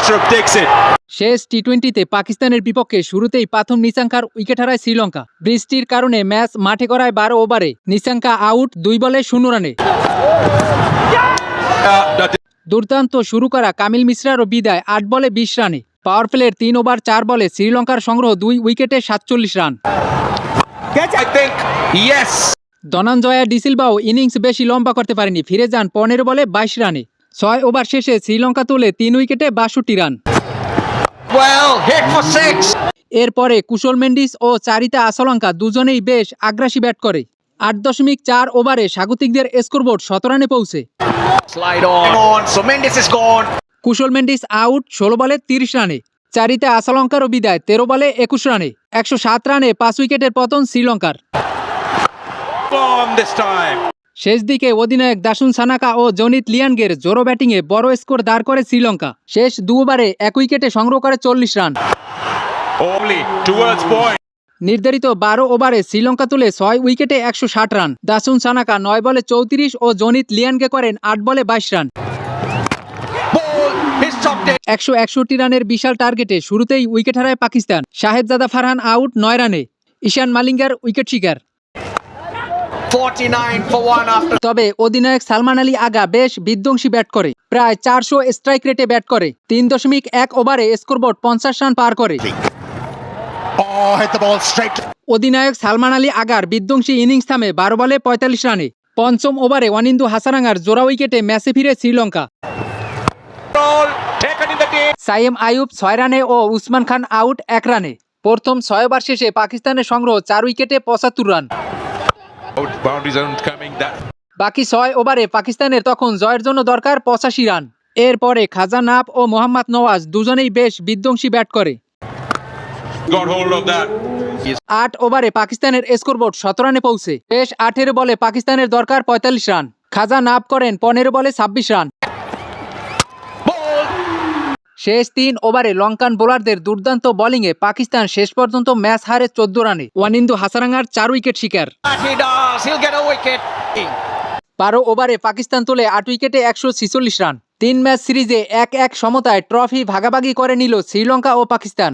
Ashram takes it. শেষ টি-20তে পাকিস্তানের বিপক্ষে শুরুতেই প্রথম নিশাঙ্কার উইকেট হারায় শ্রীলঙ্কা। বৃষ্টির কারণে ম্যাচ মাঠে গড়ায় 12 ওভারে। নিশাঙ্কা আউট 2 বলে 0 রানে। দুর্দান্ত শুরু করা কামিল মিশ্রারও বিদায় 8 বলে 20 রানে। পাওয়ার প্লের 3 ওভার 4 বলে শ্রীলঙ্কার সংগ্রহ 2 উইকেটে 47 রান। I think yes. ধনঞ্জয়া ডিসিলভাও ইনিংস বেশি লম্বা করতে পারেনি, ফিরে যান 15 বলে 22 রানে। 6 ওভার শেষে শ্রীলঙ্কা তুলে 3 উইকেটে 62 রান। Well, hit for 6. এরপরে কুশল মেন্ডিস ও চারিতা আসলঙ্কা দুজনেই বেশ আগ্রাসী ব্যাট করে। 8.4 ওভারে স্বাগতিকদের স্কোরবোর্ড 17 রানে পৌঁছে। Slide on. So Mendes is gone. Kushal Mendis out 16 বলে 30 রানে। চারিতা আসলঙ্কারও বিদায় 13 বলে 21 রানে। 107 রানে 5 উইকেটের পতন শ্রীলঙ্কার। Bomb this time. শেষ দিকে অধিনায়ক দাসুন সানাকা ও জনিত লিয়ানগের জোরো ব্যাটিংয়ে বড় স্কোর দাঁড় করে শ্রীলঙ্কা। শেষ 2 ওভারে 1 উইকেটে সংগ্রহ করে 40 রান। Only towards point. নির্ধারিত 12 ওভারে শ্রীলঙ্কা তুলে 6 উইকেটে 160 রান। দাসুন সানাকা 9 বলে 34 ও জনিত লিয়ানগে করেন 8 বলে 22 run. Ball. He's chopped it. 161 রানের বিশাল টার্গেটে শুরুতেই উইকেট হারায় পাকিস্তান। শাহেদজাদা ফারহান আউট 9 রানে। ঈশান মালিঙ্গার উইকেট শিকার। 49 for 1 after. তবে অধিনায়ক সালমান আলী আগা বেশ বিধ্বংসী ব্যাট করে। প্রায় 400 স্ট্রাইক রেটে ব্যাট করে। 3.1 ওভারে স্কোরবোর্ড 50 রান পার করে। Oh, hit the ball straight. অধিনায়ক সালমান আলী আগার বিধ্বংসী ইনিংস থামে 12 বলে 45 রানে। পঞ্চম ওভারে ওয়ানিন্দু হাসারাঙ্গার জোড়া উইকেটে ম্যাচে ফিরে Sri Lanka. Ball taken in the day. Saim Ayub 6 রানে ও উসমান খান আউট 1 রানে। প্রথম 6 ওভার শেষে পাকিস্তানের সংগ্রহ 4 উইকেটে 75 run. Boundaries aren't coming that. বাকি 6 ওভারে পাকিস্তানের তখন জয়ের জন্য দরকার 85 রান। এরপরে খাজা নাফ ও মোহাম্মদ নওয়াজ দুজনেই বেশ বিধ্বংসী ব্যাট করে। Got hold of that. 8 ওভারে পাকিস্তানের স্কোরবোর্ড 17 রানে পৌঁছে। শেষ 18 বলে পাকিস্তানের দরকার 45 রান। খাজা নাফ করেন 15 বলে 26 রান। Ball. শেষ 3 ওভারে লঙ্কান বোলারদের দুর্দান্ত বোলিংয়ে পাকিস্তান শেষ পর্যন্ত ম্যাচ হারে 14 রানে। ওয়ানিন্দু হাসারাঙ্গার 4 উইকেট শিকার। That he does. He'll get a wicket. 12 ওভারে পাকিস্তান তুলে 8 উইকেটে 146 রান। 3 ম্যাচ সিরিজে 1-1 সমতায় ট্রফি ভাগাভাগি করে নিল শ্রীলঙ্কা ও পাকিস্তান।